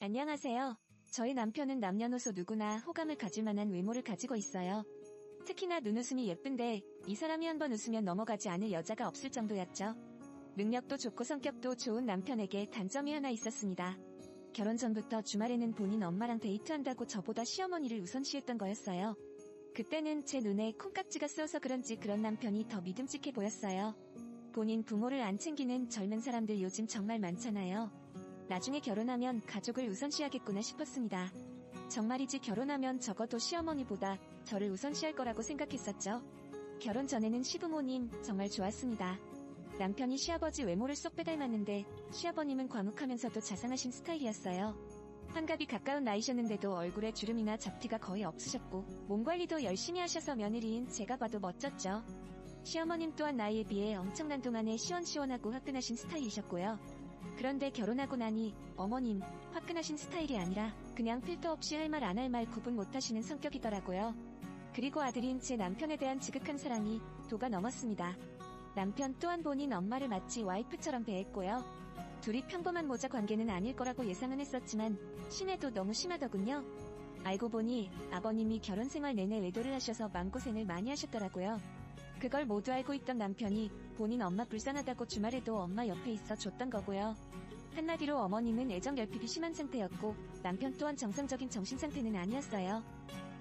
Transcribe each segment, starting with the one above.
안녕하세요. 저희 남편은 남녀노소 누구나 호감을 가질 만한 외모를 가지고 있어요. 특히나 눈웃음이 예쁜데 이 사람이 한번 웃으면 넘어가지 않을 여자가 없을 정도였죠. 능력도 좋고 성격도 좋은 남편에게 단점이 하나 있었습니다. 결혼 전부터 주말에는 본인 엄마랑 데이트한다고 저보다 시어머니를 우선시했던 거였어요. 그때는 제 눈에 콩깍지가 씌어서 그런지 그런 남편이 더 믿음직해 보였어요. 본인 부모를 안 챙기는 젊은 사람들 요즘 정말 많잖아요. 나중에 결혼하면 가족을 우선시하겠구나 싶었습니다. 정말이지 결혼하면 적어도 시어머니보다 저를 우선시할 거라고 생각했었죠. 결혼 전에는 시부모님 정말 좋았습니다. 남편이 시아버지 외모를 쏙 빼닮았는데 시아버님은 과묵하면서도 자상하신 스타일이었어요. 환갑이 가까운 나이셨는데도 얼굴에 주름이나 잡티가 거의 없으셨고 몸 관리도 열심히 하셔서 며느리인 제가 봐도 멋졌죠. 시어머님 또한 나이에 비해 엄청난 동안에 시원시원하고 화끈하신 스타일이셨고요. 그런데 결혼하고 나니 어머님 화끈하신 스타일이 아니라 그냥 필터 없이 할 말 안 할 말 구분 못하시는 성격이더라고요. 그리고 아들인 제 남편에 대한 지극한 사랑이 도가 넘었습니다. 남편 또한 본인 엄마를 마치 와이프처럼 대했고요. 둘이 평범한 모자 관계는 아닐 거라고 예상은 했었지만 신애도 너무 심하더군요. 알고 보니 아버님이 결혼 생활 내내 외도를 하셔서 마음고생을 많이 하셨더라고요. 그걸 모두 알고 있던 남편이 본인 엄마 불쌍하다고 주말에도 엄마 옆에 있어 줬던 거고요. 한마디로 어머님은 애정 결핍이 심한 상태였고 남편 또한 정상적인 정신 상태는 아니었어요.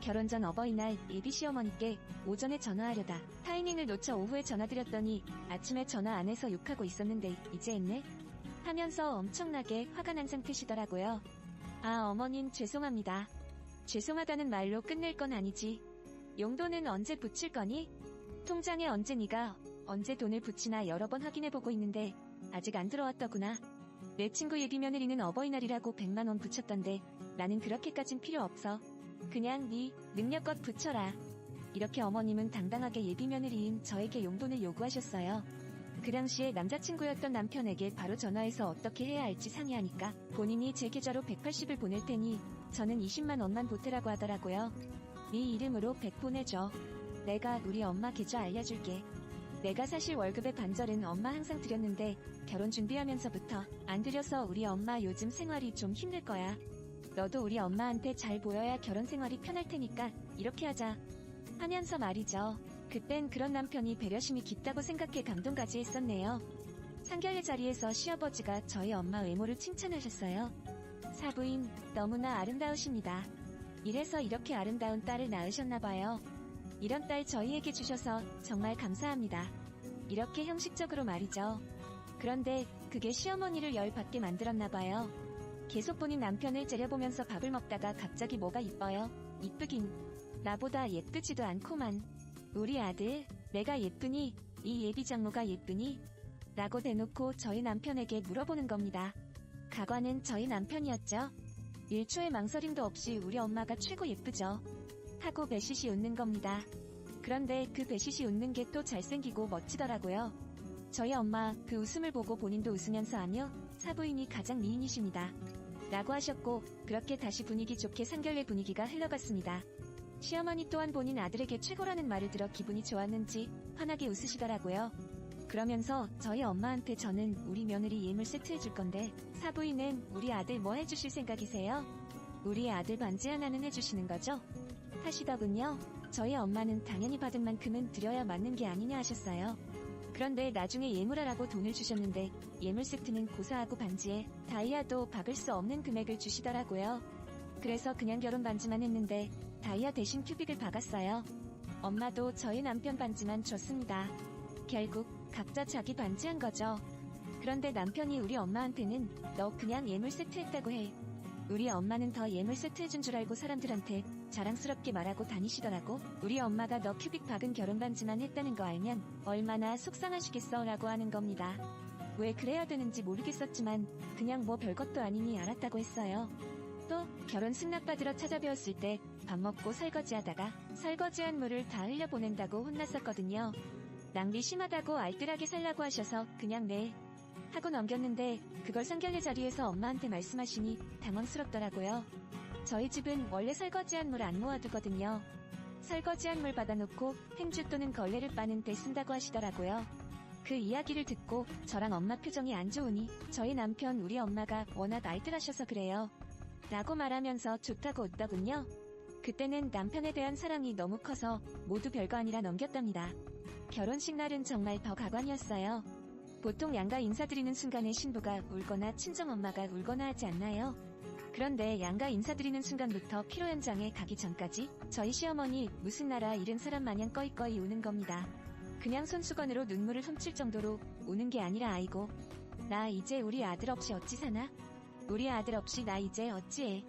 결혼 전 어버이날 예비 시어머니께 오전에 전화하려다 타이밍을 놓쳐 오후에 전화드렸더니 아침에 전화 안 해서 욕하고 있었는데 이제 했네? 하면서 엄청나게 화가 난 상태시더라고요. 아 어머님 죄송합니다. 죄송하다는 말로 끝낼 건 아니지. 용돈은 언제 붙일 거니? 통장에 언제 돈을 붙이나 여러 번 확인해보고 있는데 아직 안 들어왔더구나. 내 친구 예비 며느리는 어버이날이라고 100만원 붙였던데 나는 그렇게까진 필요 없어. 그냥 네 능력껏 붙여라. 이렇게 어머님은 당당하게 예비 며느리인 저에게 용돈을 요구하셨어요. 그 당시에 남자친구였던 남편에게 바로 전화해서 어떻게 해야 할지 상의하니까 본인이 제 계좌로 180을 보낼 테니 저는 20만 원만 보태라고 하더라고요. 네 이름으로 100 보내줘. 내가 우리 엄마 계좌 알려줄게. 내가 사실 월급의 반절은 엄마 항상 드렸는데 결혼 준비하면서부터 안 드려서 우리 엄마 요즘 생활이 좀 힘들 거야. 너도 우리 엄마한테 잘 보여야 결혼 생활이 편할 테니까 이렇게 하자. 하면서 말이죠. 그땐 그런 남편이 배려심이 깊다고 생각해 감동까지 했었네요. 상견례 자리에서 시아버지가 저희 엄마 외모를 칭찬하셨어요. 사부인 너무나 아름다우십니다. 이래서 이렇게 아름다운 딸을 낳으셨나봐요. 이런 딸 저희에게 주셔서 정말 감사합니다. 이렇게 형식적으로 말이죠. 그런데 그게 시어머니를 열받게 만들었나봐요. 계속 본인 남편을 째려보면서 밥을 먹다가 갑자기 뭐가 이뻐요? 이쁘긴. 나보다 예쁘지도 않고만. 우리 아들, 내가 예쁘니? 이 예비 장모가 예쁘니? 라고 대놓고 저희 남편에게 물어보는 겁니다. 가관은 저희 남편이었죠. 1초의 망설임도 없이 우리 엄마가 최고 예쁘죠. 하고 배시시 웃는 겁니다. 그런데 그 배시시 웃는 게 또 잘생기고 멋지더라고요. 저희 엄마 그 웃음을 보고 본인도 웃으면서 하며 사부인이 가장 미인이십니다. 라고 하셨고 그렇게 다시 분위기 좋게 상견례 분위기가 흘러갔습니다. 시어머니 또한 본인 아들에게 최고라는 말을 들어 기분이 좋았는지 환하게 웃으시더라고요. 그러면서 저희 엄마한테 저는 우리 며느리 예물 세트 해줄 건데 사부인은 우리 아들 뭐 해주실 생각이세요? 우리 아들 반지 하나는 해주시는 거죠? 하시더군요. 저희 엄마는 당연히 받은 만큼은 드려야 맞는 게 아니냐 하셨어요. 그런데 나중에 예물하라고 돈을 주셨는데 예물 세트는 고사하고 반지에 다이아도 박을 수 없는 금액을 주시더라고요. 그래서 그냥 결혼 반지만 했는데 다이아 대신 큐빅을 박았어요. 엄마도 저희 남편 반지만 줬습니다. 결국 각자 자기 반지 한 거죠. 그런데 남편이 우리 엄마한테는 너 그냥 예물 세트 했다고 해. 우리 엄마는 더 예물 세트 해준 줄 알고 사람들한테 자랑스럽게 말하고 다니시더라고. 우리 엄마가 너 큐빅 박은 결혼 반지만 했다는 거 알면 얼마나 속상하시겠어 라고 하는 겁니다. 왜 그래야 되는지 모르겠었지만 그냥 뭐 별것도 아니니 알았다고 했어요. 또 결혼 승낙받으러 찾아뵈었을 때 밥 먹고 설거지하다가 설거지한 물을 다 흘려보낸다고 혼났었거든요. 낭비 심하다고 알뜰하게 살라고 하셔서 그냥 네 하고 넘겼는데 그걸 상견례 자리에서 엄마한테 말씀하시니 당황스럽더라고요. 저희 집은 원래 설거지한 물 안 모아두거든요. 설거지한 물 받아놓고 행주 또는 걸레를 빠는 데 쓴다고 하시더라고요. 그 이야기를 듣고 저랑 엄마 표정이 안 좋으니 저희 남편 우리 엄마가 워낙 알뜰하셔서 그래요. 라고 말하면서 좋다고 웃더군요. 그때는 남편에 대한 사랑이 너무 커서 모두 별거 아니라 넘겼답니다. 결혼식 날은 정말 더 가관이었어요. 보통 양가 인사드리는 순간에 신부가 울거나 친정엄마가 울거나 하지 않나요? 그런데 양가 인사드리는 순간부터 피로 현장에 가기 전까지 저희 시어머니 무슨 나라 잃은 사람 마냥 꺼이꺼이 우는 겁니다. 그냥 손수건으로 눈물을 훔칠 정도로 우는 게 아니라 아이고 나 이제 우리 아들 없이 어찌 사나? 우리 아들 없이 나 이제 어찌해?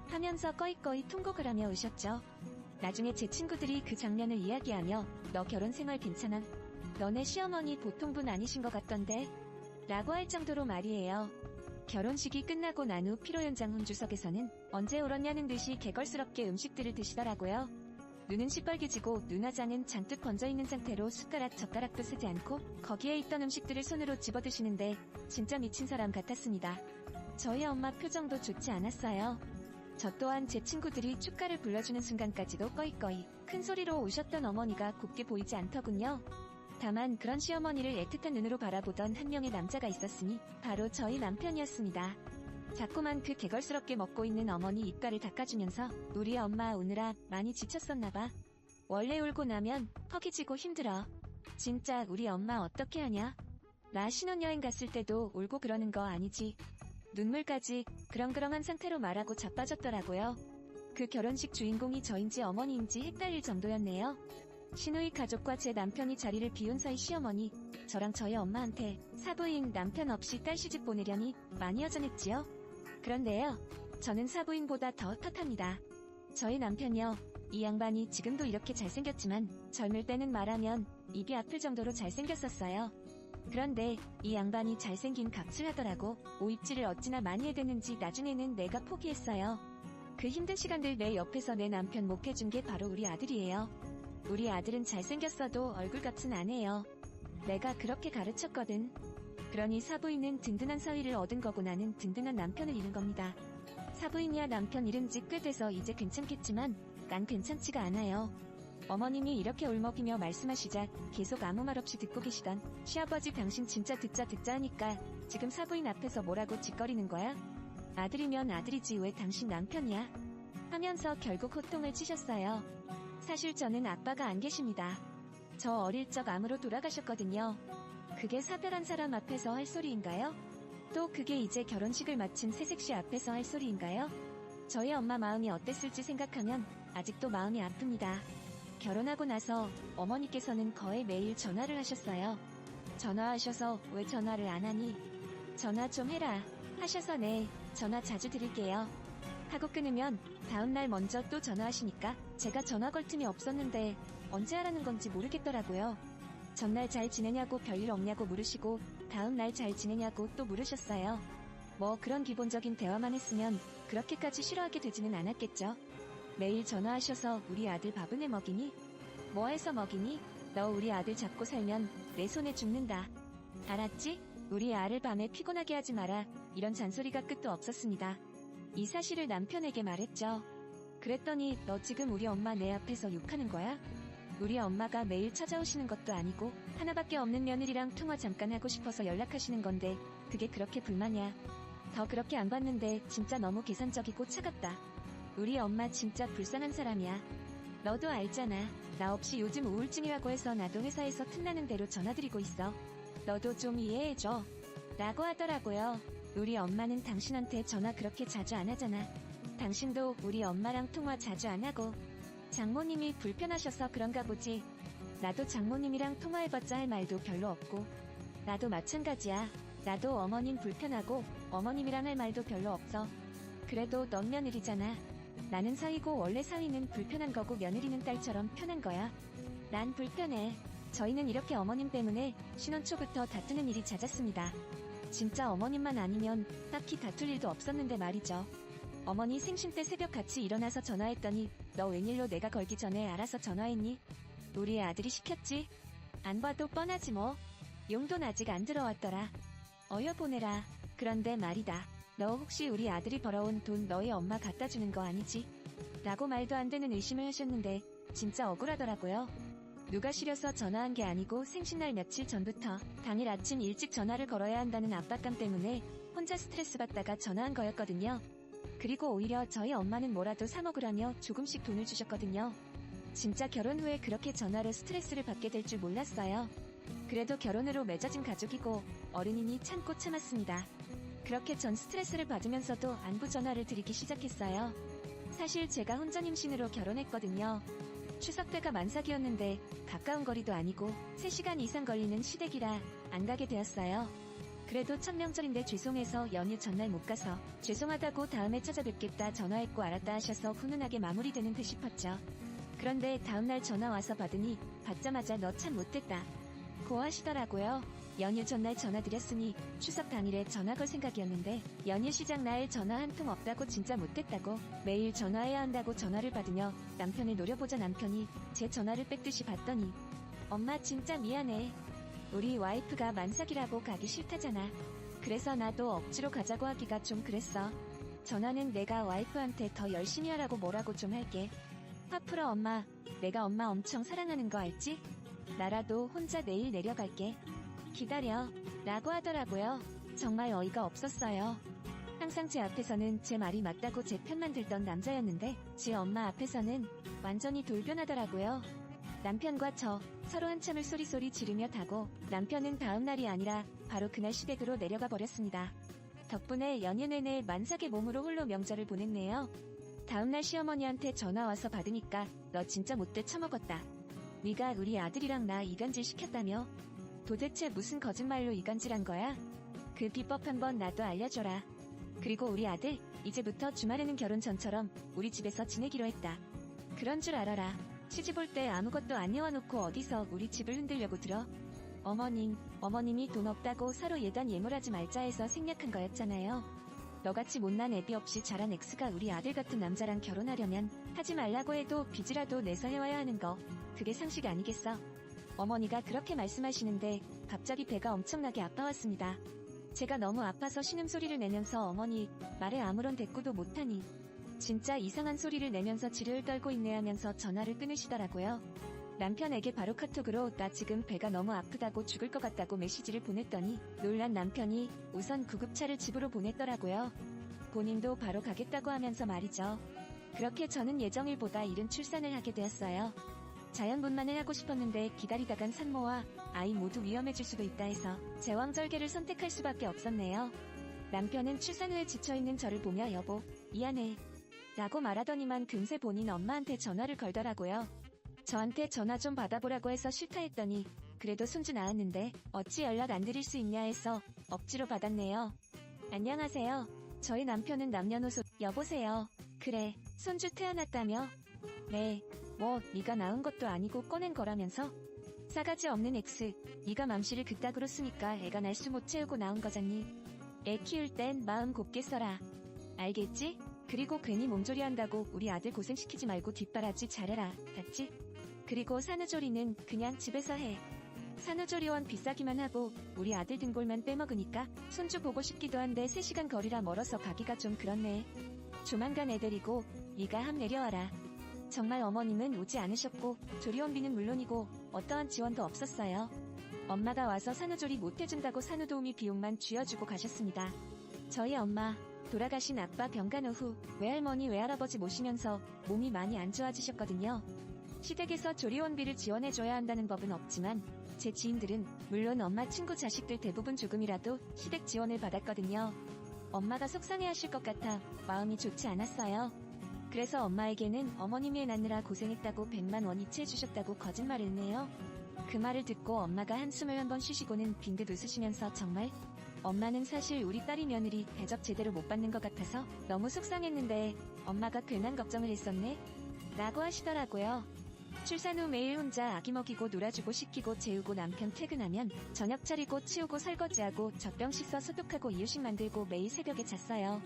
하면서 꺼이꺼이 통곡을 하며 우셨죠. 나중에 제 친구들이 그 장면을 이야기하며 너 결혼 생활 괜찮아? 너네 시어머니 보통 분 아니신 것 같던데? 라고 할 정도로 말이에요. 결혼식이 끝나고 난 후 피로 현장 혼주석에서는 언제 울었냐는 듯이 개걸스럽게 음식들을 드시더라고요. 눈은 시뻘개지고 눈화장은 잔뜩 번져있는 상태로 숟가락 젓가락도 쓰지 않고 거기에 있던 음식들을 손으로 집어 드시는데 진짜 미친 사람 같았습니다. 저희 엄마 표정도 좋지 않았어요. 저 또한 제 친구들이 축가를 불러주는 순간까지도 꺼이꺼이 큰 소리로 우셨던 어머니가 곱게 보이지 않더군요. 다만 그런 시어머니를 애틋한 눈으로 바라보던 한 명의 남자가 있었으니 바로 저희 남편이었습니다. 자꾸만 그 개걸스럽게 먹고 있는 어머니 입가를 닦아주면서 우리 엄마 오느라 많이 지쳤었나봐. 원래 울고 나면 허기지고 힘들어. 진짜 우리 엄마 어떻게 하냐? 나 신혼여행 갔을 때도 울고 그러는 거 아니지. 눈물까지 그렁그렁한 상태로 말하고 자빠졌더라고요. 그 결혼식 주인공이 저인지 어머니인지 헷갈릴 정도였네요. 시누이 가족과 제 남편이 자리를 비운 사이 시어머니, 저랑 저희 엄마한테 사부인 남편 없이 딸 시집 보내려니 많이 여전했지요. 그런데요, 저는 사부인보다 더 탓합니다. 저희 남편이요, 이 양반이 지금도 이렇게 잘생겼지만 젊을 때는 말하면 입이 아플 정도로 잘생겼었어요. 그런데 이 양반이 잘생긴 값을 하더라고. 오입질을 어찌나 많이 해댔는지 나중에는 내가 포기했어요. 그 힘든 시간들 내 옆에서 내 남편 목해준 게 바로 우리 아들이에요. 우리 아들은 잘생겼어도 얼굴값은 안 해요. 내가 그렇게 가르쳤거든. 그러니 사부인은 든든한 사위를 얻은 거고 나는 든든한 남편을 잃은 겁니다. 사부인이야 남편 잃은 지 꽤 돼서 이제 괜찮겠지만 난 괜찮지가 않아요. 어머님이 이렇게 울먹이며 말씀하시자 계속 아무 말 없이 듣고 계시던 시아버지 당신 진짜 듣자 하니까 지금 사부인 앞에서 뭐라고 짓거리는 거야? 아들이면 아들이지 왜 당신 남편이야? 하면서 결국 호통을 치셨어요. 사실 저는 아빠가 안 계십니다. 저 어릴 적 암으로 돌아가셨거든요. 그게 사별한 사람 앞에서 할 소리인가요? 또 그게 이제 결혼식을 마친 새색시 앞에서 할 소리인가요? 저희 엄마 마음이 어땠을지 생각하면 아직도 마음이 아픕니다. 결혼하고 나서 어머니께서는 거의 매일 전화를 하셨어요. 전화하셔서 왜 전화를 안 하니? 전화 좀 해라 하셔서 네, 전화 자주 드릴게요. 하고 끊으면 다음날 먼저 또 전화하시니까 제가 전화 걸 틈이 없었는데 언제 하라는 건지 모르겠더라고요. 전날 잘 지내냐고 별일 없냐고 물으시고 다음날 잘 지내냐고 또 물으셨어요. 뭐 그런 기본적인 대화만 했으면 그렇게까지 싫어하게 되지는 않았겠죠. 매일 전화하셔서 우리 아들 밥은 해 먹이니? 뭐 해서 먹이니? 너 우리 아들 잡고 살면 내 손에 죽는다. 알았지? 우리 아를 밤에 피곤하게 하지 마라. 이런 잔소리가 끝도 없었습니다. 이 사실을 남편에게 말했죠. 그랬더니 너 지금 우리 엄마 내 앞에서 욕하는 거야? 우리 엄마가 매일 찾아오시는 것도 아니고 하나밖에 없는 며느리랑 통화 잠깐 하고 싶어서 연락하시는 건데 그게 그렇게 불만이야. 더 그렇게 안 봤는데 진짜 너무 계산적이고 차갑다. 우리 엄마 진짜 불쌍한 사람이야. 너도 알잖아. 나 없이 요즘 우울증이라고 해서 나도 회사에서 틈나는 대로 전화드리고 있어. 너도 좀 이해해줘. 라고 하더라고요. 우리 엄마는 당신한테 전화 그렇게 자주 안 하잖아. 당신도 우리 엄마랑 통화 자주 안 하고. 장모님이 불편하셔서 그런가 보지. 나도 장모님이랑 통화해봤자 할 말도 별로 없고. 나도 마찬가지야. 나도 어머님 불편하고 어머님이랑 할 말도 별로 없어. 그래도 넌 며느리잖아. 나는 사위고 원래 사위는 불편한 거고 며느리는 딸처럼 편한 거야. 난 불편해. 저희는 이렇게 어머님 때문에 신혼 초부터 다투는 일이 잦았습니다. 진짜 어머님만 아니면 딱히 다툴 일도 없었는데 말이죠. 어머니 생신 때 새벽 같이 일어나서 전화했더니 너 웬일로 내가 걸기 전에 알아서 전화했니? 우리 아들이 시켰지? 안 봐도 뻔하지 뭐. 용돈 아직 안 들어왔더라. 어여 보내라. 그런데 말이다. 너 혹시 우리 아들이 벌어온 돈 너희 엄마 갖다 주는 거 아니지? 라고 말도 안 되는 의심을 하셨는데 진짜 억울하더라고요. 누가 시려서 전화한 게 아니고 생신날 며칠 전부터 당일 아침 일찍 전화를 걸어야 한다는 압박감 때문에 혼자 스트레스 받다가 전화한 거였거든요. 그리고 오히려 저희 엄마는 뭐라도 사 먹으라며 조금씩 돈을 주셨거든요. 진짜 결혼 후에 그렇게 전화로 스트레스를 받게 될 줄 몰랐어요. 그래도 결혼으로 맺어진 가족이고 어른이니 참고 참았습니다. 그렇게 전 스트레스를 받으면서도 안부 전화를 드리기 시작했어요. 사실 제가 혼전 임신으로 결혼했거든요. 추석 때가 만삭이었는데 가까운 거리도 아니고 3시간 이상 걸리는 시댁이라 안 가게 되었어요. 그래도 첫 명절인데 죄송해서 연휴 전날 못 가서 죄송하다고 다음에 찾아뵙겠다 전화했고 알았다 하셔서 훈훈하게 마무리되는 듯 싶었죠. 그런데 다음날 전화 와서 받으니 받자마자 너 참 못됐다 고 하시더라고요. 연휴 전날 전화드렸으니 추석 당일에 전화 걸 생각이었는데 연휴 시작 날 전화 한 통 없다고 진짜 못됐다고 매일 전화해야 한다고 전화를 받으며 남편을 노려보자 남편이 제 전화를 뺏듯이 받더니 엄마 진짜 미안해. 우리 와이프가 만삭이라고 가기 싫다잖아. 그래서 나도 억지로 가자고 하기가 좀 그랬어. 전화는 내가 와이프한테 더 열심히 하라고 뭐라고 좀 할게. 화 풀어 엄마. 내가 엄마 엄청 사랑하는 거 알지? 나라도 혼자 내일 내려갈게. 기다려. 라고 하더라고요. 정말 어이가 없었어요. 항상 제 앞에서는 제 말이 맞다고 제 편만 들던 남자였는데 제 엄마 앞에서는 완전히 돌변하더라고요. 남편과 저 서로 한참을 소리소리 지르며 타고 남편은 다음날이 아니라 바로 그날 시댁으로 내려가 버렸습니다. 덕분에 연휴 내내 만삭의 몸으로 홀로 명절을 보냈네요. 다음날 시어머니한테 전화와서 받으니까 너 진짜 못돼 처먹었다. 네가 우리 아들이랑 나 이간질 시켰다며? 도대체 무슨 거짓말로 이간질한 거야? 그 비법 한번 나도 알려줘라. 그리고 우리 아들 이제부터 주말에는 결혼 전처럼 우리 집에서 지내기로 했다. 그런 줄 알아라. 시집 올 때 아무것도 안 내어놓고 어디서 우리 집을 흔들려고 들어? 어머님이 돈 없다고 서로 예단 예물하지 말자 해서 생략한 거였잖아요. 너같이 못난 애비 없이 자란 엑스가 우리 아들 같은 남자랑 결혼하려면 하지 말라고 해도 빚이라도 내서 해와야 하는 거. 그게 상식 아니겠어? 어머니가 그렇게 말씀하시는데 갑자기 배가 엄청나게 아파왔습니다. 제가 너무 아파서 신음소리를 내면서 어머니 말에 아무런 대꾸도 못하니 진짜 이상한 소리를 내면서 지를 떨고 있네 하면서 전화를 끊으시더라고요. 남편에게 바로 카톡으로 나 지금 배가 너무 아프다고 죽을 것 같다고 메시지를 보냈더니 놀란 남편이 우선 구급차를 집으로 보냈더라고요. 본인도 바로 가겠다고 하면서 말이죠. 그렇게 저는 예정일보다 이른 출산을 하게 되었어요. 자연분만을 하고 싶었는데 기다리다간 산모와 아이 모두 위험해질 수도 있다 해서 제왕절개를 선택할 수밖에 없었네요. 남편은 출산 후에 지쳐있는 저를 보며 여보, 미안해. 라고 말하더니만 금세 본인 엄마한테 전화를 걸더라고요. 저한테 전화 좀 받아보라고 해서 싫다 했더니 그래도 손주 나왔는데 어찌 연락 안 드릴 수 있냐 해서 억지로 받았네요. 안녕하세요. 저희 남편은 남녀노소. 여보세요. 그래, 손주 태어났다며? 네. 뭐 네가 낳은 것도 아니고 꺼낸 거라면서? 싸가지 없는 X. 네가 맘씨를 그따구로 쓰니까 애가 날수 못 채우고 나온 거잖니. 애 키울 땐 마음 곱게 써라. 알겠지? 그리고 괜히 몸조리 한다고 우리 아들 고생시키지 말고 뒷바라지 잘해라. 알았지? 그리고 산후조리는 그냥 집에서 해. 산후조리원 비싸기만 하고 우리 아들 등골만 빼먹으니까 손주 보고 싶기도 한데 3시간 거리라 멀어서 가기가 좀 그렇네. 조만간 애 데리고 네가 함 내려와라. 정말 어머님은 오지 않으셨고 조리원비는 물론이고 어떠한 지원도 없었어요. 엄마가 와서 산후조리 못해준다고 산후도우미 비용만 쥐어주고 가셨습니다. 저희 엄마, 돌아가신 아빠 병간호 후 외할머니 외할아버지 모시면서 몸이 많이 안 좋아지셨거든요. 시댁에서 조리원비를 지원해줘야 한다는 법은 없지만 제 지인들은 물론 엄마 친구 자식들 대부분 조금이라도 시댁 지원을 받았거든요. 엄마가 속상해하실 것 같아 마음이 좋지 않았어요. 그래서 엄마에게는 어머님이 애 낳느라 고생했다고 100만 원 이체해주셨다고 거짓말을 했네요. 그 말을 듣고 엄마가 한숨을 한번 쉬시고는 빙긋 웃으시면서 정말? 엄마는 사실 우리 딸이 며느리 대접 제대로 못 받는 것 같아서 너무 속상했는데 엄마가 괜한 걱정을 했었네? 라고 하시더라고요. 출산 후 매일 혼자 아기 먹이고 놀아주고 씻기고 재우고 남편 퇴근하면 저녁 차리고 치우고 설거지하고 젖병 씻어 소독하고 이유식 만들고 매일 새벽에 잤어요.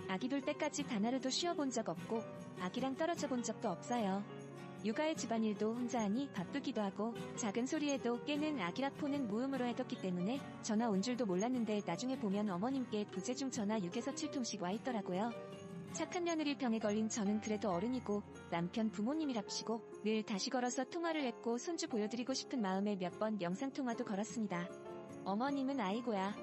아기 돌 때까지 단 하루도 쉬어본 적 없고 아기랑 떨어져 본 적도 없어요. 육아의 집안일도 혼자 하니 바쁘기도 하고 작은 소리에도 깨는 아기라포는 무음으로 해뒀기 때문에 전화 온 줄도 몰랐는데 나중에 보면 어머님께 부재중 전화 6에서 7통씩 와 있더라고요. 착한 며느리 병에 걸린 저는 그래도 어른이고 남편 부모님이랍시고 늘 다시 걸어서 통화를 했고 손주 보여드리고 싶은 마음에 몇 번 영상통화도 걸었습니다. 어머님은 아이고야.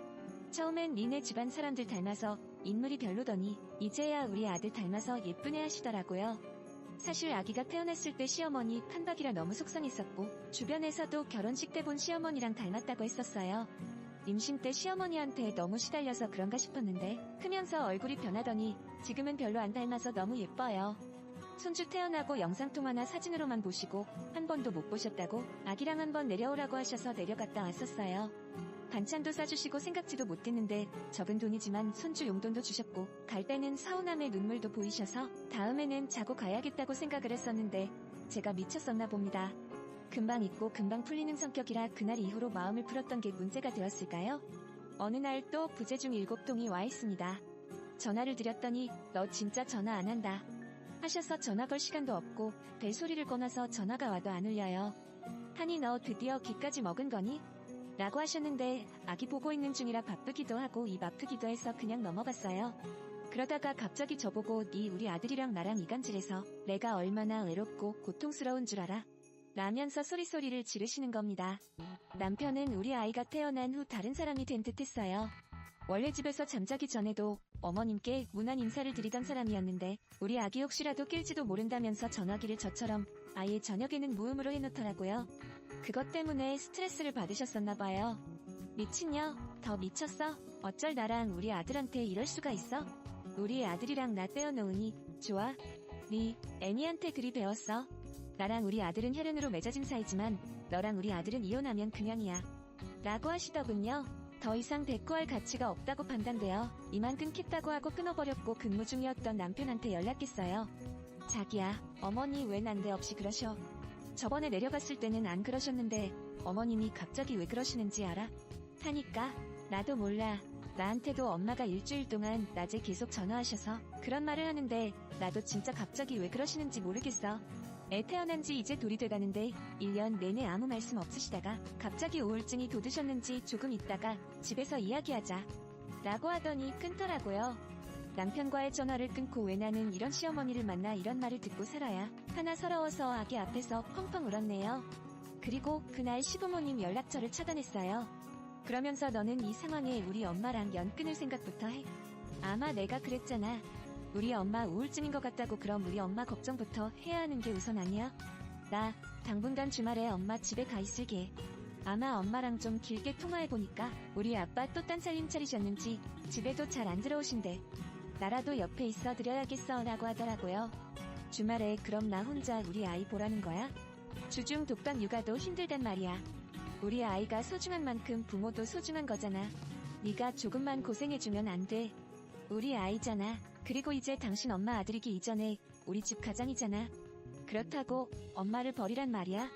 처음엔 니네 집안 사람들 닮아서 인물이 별로더니 이제야 우리 아들 닮아서 예쁘네 하시더라고요. 사실 아기가 태어났을 때 시어머니 판박이라 너무 속상했었고 주변에서도 결혼식 때 본 시어머니랑 닮았다고 했었어요. 임신 때 시어머니한테 너무 시달려서 그런가 싶었는데 크면서 얼굴이 변하더니 지금은 별로 안 닮아서 너무 예뻐요. 손주 태어나고 영상통화나 사진으로만 보시고 한 번도 못 보셨다고 아기랑 한번 내려오라고 하셔서 내려갔다 왔었어요. 반찬도 싸주시고 생각지도 못했는데 적은 돈이지만 손주 용돈도 주셨고 갈 때는 서운함의 눈물도 보이셔서 다음에는 자고 가야겠다고 생각을 했었는데 제가 미쳤었나 봅니다. 금방 잊고 금방 풀리는 성격이라 그날 이후로 마음을 풀었던 게 문제가 되었을까요? 어느 날 또 부재중 7통이 와 있습니다. 전화를 드렸더니 너 진짜 전화 안 한다 하셔서 전화 걸 시간도 없고 벨소리를 꺼놔서 전화가 와도 안 울려요. 하니 너 드디어 기까지 먹은 거니? 라고 하셨는데 아기 보고 있는 중이라 바쁘기도 하고 입 아프기도 해서 그냥 넘어갔어요. 그러다가 갑자기 저보고 네 우리 아들이랑 나랑 이간질해서 내가 얼마나 외롭고 고통스러운 줄 알아? 라면서 소리소리를 지르시는 겁니다. 남편은 우리 아이가 태어난 후 다른 사람이 된 듯 했어요. 원래 집에서 잠자기 전에도 어머님께 무난 인사를 드리던 사람이었는데 우리 아기 혹시라도 낄지도 모른다면서 전화기를 저처럼 아예 저녁에는 무음으로 해놓더라고요. 그것 때문에 스트레스를 받으셨었나봐요. 미친녀, 더 미쳤어? 어쩔 나랑 우리 아들한테 이럴 수가 있어? 우리 아들이랑 나 떼어놓으니 좋아? 네 애니한테 그리 배웠어. 나랑 우리 아들은 혈연으로 맺어진 사이지만 너랑 우리 아들은 이혼하면 그냥이야. 라고 하시더군요. 더 이상 대꾸할 가치가 없다고 판단되어 이만 끊겠다고 하고 끊어버렸고 근무 중이었던 남편한테 연락했어요. 자기야, 어머니 왜 난데없이 그러셔? 저번에 내려갔을 때는 안 그러셨는데 어머님이 갑자기 왜 그러시는지 알아? 하니까 나도 몰라. 나한테도 엄마가 일주일 동안 낮에 계속 전화하셔서 그런 말을 하는데 나도 진짜 갑자기 왜 그러시는지 모르겠어. 애 태어난 지 이제 돌이 돼가는데 1년 내내 아무 말씀 없으시다가 갑자기 우울증이 돋으셨는지 조금 있다가 집에서 이야기하자 라고 하더니 끊더라고요. 남편과의 전화를 끊고 왜 나는 이런 시어머니를 만나 이런 말을 듣고 살아야 하나 서러워서 아기 앞에서 펑펑 울었네요. 그리고 그날 시부모님 연락처를 차단했어요. 그러면서 너는 이 상황에 우리 엄마랑 연 끊을 생각부터 해. 아마 내가 그랬잖아. 우리 엄마 우울증인 것 같다고. 그럼 우리 엄마 걱정부터 해야 하는 게 우선 아니야? 나 당분간 주말에 엄마 집에 가 있을게. 아마 엄마랑 좀 길게 통화해보니까 우리 아빠 또 딴 살림 차리셨는지 집에도 잘 안 들어오신대. 나라도 옆에 있어 드려야겠어 라고 하더라고요. 주말에 그럼 나 혼자 우리 아이 보라는 거야? 주중 독박 육아도 힘들단 말이야. 우리 아이가 소중한 만큼 부모도 소중한 거잖아. 네가 조금만 고생해주면 안 돼. 우리 아이잖아. 그리고 이제 당신 엄마 아들이기 이전에 우리 집 가장이잖아. 그렇다고 엄마를 버리란 말이야?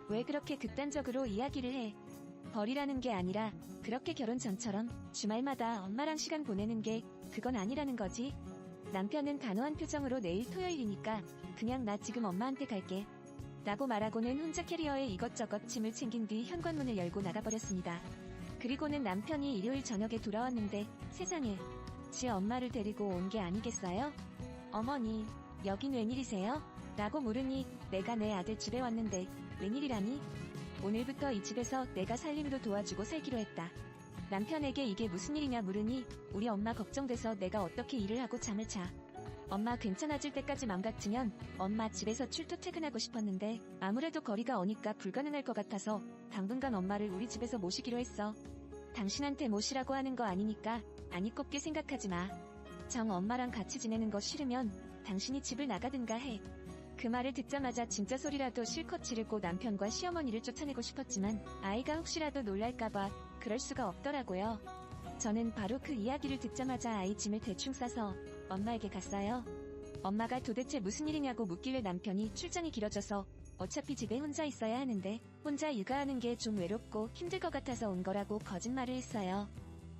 왜 그렇게 극단적으로 이야기를 해? 버리라는 게 아니라 그렇게 결혼 전처럼 주말마다 엄마랑 시간 보내는 게 그건 아니라는 거지. 남편은 단호한 표정으로 내일 토요일이니까 그냥 나 지금 엄마한테 갈게 라고 말하고는 혼자 캐리어에 이것저것 짐을 챙긴 뒤 현관문을 열고 나가버렸습니다. 그리고는 남편이 일요일 저녁에 돌아왔는데 세상에 지 엄마를 데리고 온 게 아니겠어요? 어머니, 여긴 웬일이세요? 라고 물으니 내가 내 아들 집에 왔는데 웬일이라니? 오늘부터 이 집에서 내가 살림도 도와주고 살기로 했다. 남편에게 이게 무슨 일이냐 물으니 우리 엄마 걱정돼서 내가 어떻게 일을 하고 잠을 자. 엄마 괜찮아질 때까지 맘 같으면 엄마 집에서 출퇴 퇴근하고 싶었는데 아무래도 거리가 어니까 불가능할 것 같아서 당분간 엄마를 우리 집에서 모시기로 했어. 당신한테 모시라고 하는 거 아니니까 아니 꼽게 생각하지 마. 정 엄마랑 같이 지내는 거 싫으면 당신이 집을 나가든가 해. 그 말을 듣자마자 진짜 소리라도 실컷 지르고 남편과 시어머니를 쫓아내고 싶었지만 아이가 혹시라도 놀랄까봐 그럴 수가 없더라고요. 저는 바로 그 이야기를 듣자마자 아이 짐을 대충 싸서 엄마에게 갔어요. 엄마가 도대체 무슨 일이냐고 묻길래 남편이 출장이 길어져서 어차피 집에 혼자 있어야 하는데 혼자 육아하는 게 좀 외롭고 힘들 것 같아서 온 거라고 거짓말을 했어요.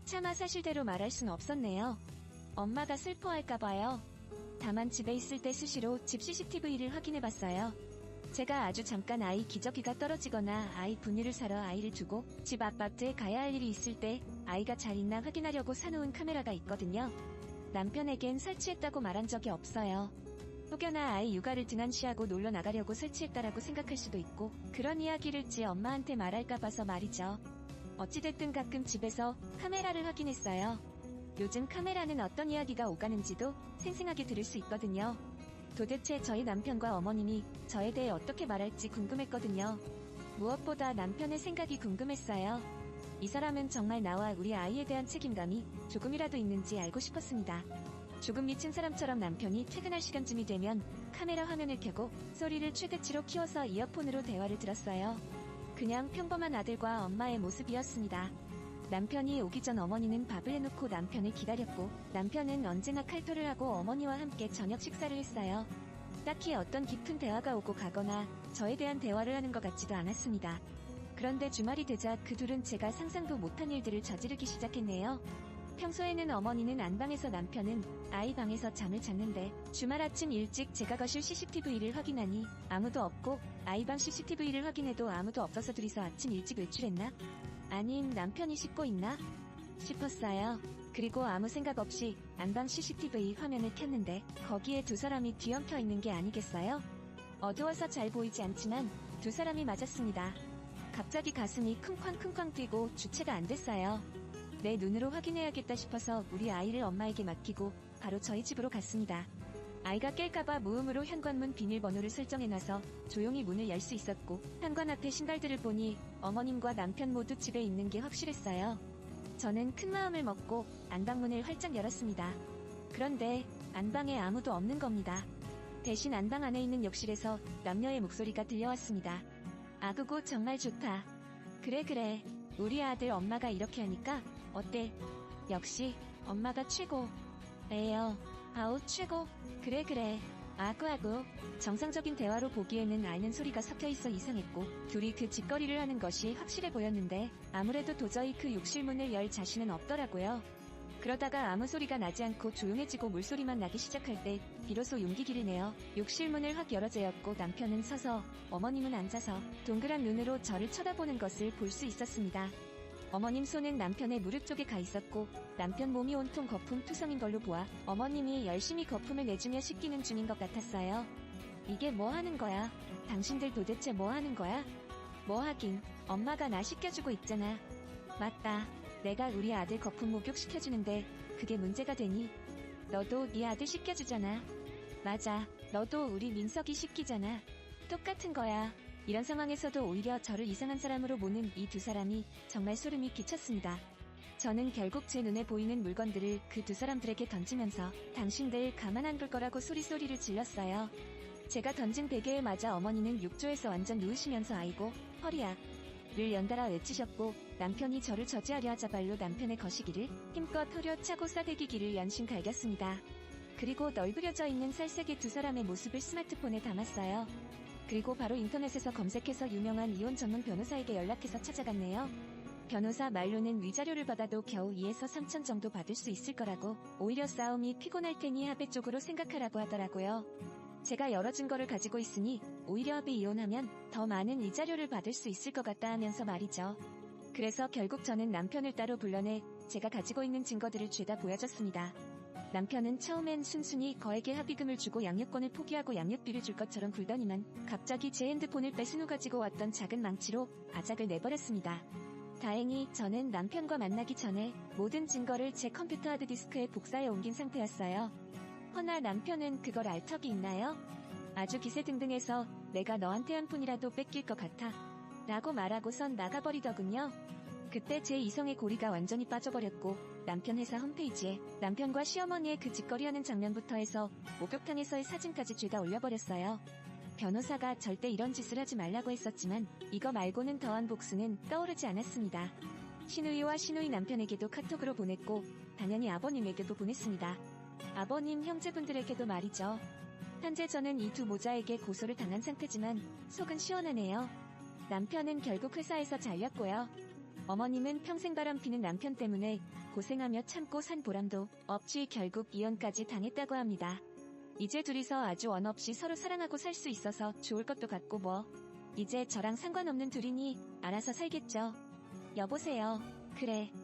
차마 사실대로 말할 순 없었네요. 엄마가 슬퍼할까봐요. 다만 집에 있을 때 수시로 집 CCTV를 확인해봤어요. 제가 아주 잠깐 아이 기저귀가 떨어지거나 아이 분유를 사러 아이를 두고 집 아파트에 가야 할 일이 있을 때 아이가 잘 있나 확인하려고 사놓은 카메라가 있거든요. 남편에겐 설치했다고 말한 적이 없어요. 혹여나 아이 육아를 등한시하고 놀러 나가려고 설치했다라고 생각할 수도 있고 그런 이야기를 지 엄마한테 말할까 봐서 말이죠. 어찌됐든 가끔 집에서 카메라를 확인했어요. 요즘 카메라는 어떤 이야기가 오가는지도 생생하게 들을 수 있거든요. 도대체 저희 남편과 어머님이 저에 대해 어떻게 말할지 궁금했거든요. 무엇보다 남편의 생각이 궁금했어요. 이 사람은 정말 나와 우리 아이에 대한 책임감이 조금이라도 있는지 알고 싶었습니다. 조금 미친 사람처럼 남편이 퇴근할 시간쯤이 되면 카메라 화면을 켜고 소리를 최대치로 키워서 이어폰으로 대화를 들었어요. 그냥 평범한 아들과 엄마의 모습이었습니다. 남편이 오기 전 어머니는 밥을 해놓고 남편을 기다렸고, 남편은 언제나 칼토를 하고 어머니와 함께 저녁 식사를 했어요. 딱히 어떤 깊은 대화가 오고 가거나 저에 대한 대화를 하는 것 같지도 않았습니다. 그런데 주말이 되자 그 둘은 제가 상상도 못한 일들을 저지르기 시작했네요. 평소에는 어머니는 안방에서, 남편은 아이 방에서 잠을 잤는데 주말 아침 일찍 제가 거실 CCTV를 확인하니 아무도 없고, 아이 방 CCTV를 확인해도 아무도 없어서 둘이서 아침 일찍 외출했나? 아님 남편이 씻고 있나? 싶었어요. 그리고 아무 생각 없이 안방 CCTV 화면을 켰는데 거기에 두 사람이 뒤엉켜 있는 게 아니겠어요? 어두워서 잘 보이지 않지만 두 사람이 맞았습니다. 갑자기 가슴이 쿵쾅쿵쾅 뛰고 주체가 안 됐어요. 내 눈으로 확인해야겠다 싶어서 우리 아이를 엄마에게 맡기고 바로 저희 집으로 갔습니다. 아이가 깰까봐 무음으로 현관문 비밀번호를 설정해놔서 조용히 문을 열 수 있었고, 현관 앞에 신발들을 보니 어머님과 남편 모두 집에 있는 게 확실했어요. 저는 큰 마음을 먹고 안방문을 활짝 열었습니다. 그런데 안방에 아무도 없는 겁니다. 대신 안방 안에 있는 욕실에서 남녀의 목소리가 들려왔습니다. 아그고 정말 좋다. 그래 우리 아들 엄마가 이렇게 하니까 어때? 역시 엄마가 최고. 에요. 아우 최고. 그래 아구. 정상적인 대화로 보기에는 앓는 소리가 섞여있어 이상했고, 둘이 그 짓거리를 하는 것이 확실해 보였는데 아무래도 도저히 그 욕실 문을 열 자신은 없더라고요. 그러다가 아무 소리가 나지 않고 조용해지고 물소리만 나기 시작할 때 비로소 용기기를 내어 욕실 문을 확 열어재었고, 남편은 서서, 어머님은 앉아서 동그란 눈으로 저를 쳐다보는 것을 볼 수 있었습니다. 어머님 손은 남편의 무릎 쪽에 가 있었고, 남편 몸이 온통 거품 투성인 걸로 보아 어머님이 열심히 거품을 내주며 씻기는 중인 것 같았어요. 이게 뭐 하는 거야? 당신들 도대체 뭐 하는 거야? 뭐 하긴, 엄마가 나 씻겨주고 있잖아. 맞다. 내가 우리 아들 거품 목욕시켜주는데 그게 문제가 되니? 너도 네 아들 씻겨주잖아. 맞아. 너도 우리 민석이 씻기잖아. 똑같은 거야. 이런 상황에서도 오히려 저를 이상한 사람으로 보는 이 두 사람이 정말 소름이 끼쳤습니다. 저는 결국 제 눈에 보이는 물건들을 그 두 사람들에게 던지면서 당신들 가만 안 둘 거라고 소리를 질렀어요. 제가 던진 베개에 맞아 어머니는 욕조에서 완전 누우시면서 아이고, 허리야. 를 연달아 외치셨고, 남편이 저를 저지하려 하자 발로 남편의 거시기를 힘껏 후려차고 싸대기기를 연신 갈겼습니다. 그리고 널브려져 있는 살색의 두 사람의 모습을 스마트폰에 담았어요. 그리고 바로 인터넷에서 검색해서 유명한 이혼 전문 변호사에게 연락해서 찾아갔네요. 변호사 말로는 위자료를 받아도 겨우 2에서 3천 정도 받을 수 있을 거라고, 오히려 싸움이 피곤할 테니 합의 쪽으로 생각하라고 하더라고요. 제가 여러 증거를 가지고 있으니 오히려 합의 이혼하면 더 많은 위자료를 받을 수 있을 것 같다 하면서 말이죠. 그래서 결국 저는 남편을 따로 불러내 제가 가지고 있는 증거들을 죄다 보여줬습니다. 남편은 처음엔 순순히 거액의 합의금을 주고 양육권을 포기하고 양육비를 줄 것처럼 굴더니만 갑자기 제 핸드폰을 뺏은 후 가지고 왔던 작은 망치로 아작을 내버렸습니다. 다행히 저는 남편과 만나기 전에 모든 증거를 제 컴퓨터 하드디스크에 복사해 옮긴 상태였어요. 허나 남편은 그걸 알 턱이 있나요? 아주 기세등등해서 내가 너한테 한 푼이라도 뺏길 것 같아 라고 말하고선 나가버리더군요. 그때 제 이성의 고리가 완전히 빠져버렸고, 남편 회사 홈페이지에 남편과 시어머니의 그 짓거리하는 장면부터 해서 목욕탕에서의 사진까지 죄다 올려버렸어요. 변호사가 절대 이런 짓을 하지 말라고 했었지만 이거 말고는 더한 복수는 떠오르지 않았습니다. 시누이와 시누이 남편에게도 카톡으로 보냈고, 당연히 아버님에게도 보냈습니다. 아버님 형제분들에게도 말이죠. 현재 저는 이 두 모자에게 고소를 당한 상태지만 속은 시원하네요. 남편은 결국 회사에서 잘렸고요. 어머님은 평생 바람피는 남편 때문에 고생하며 참고 산 보람도 없이 결국 이혼까지 당했다고 합니다. 이제 둘이서 아주 원 없이 서로 사랑하고 살 수 있어서 좋을 것도 같고 뭐. 이제 저랑 상관없는 둘이니 알아서 살겠죠. 여보세요. 그래.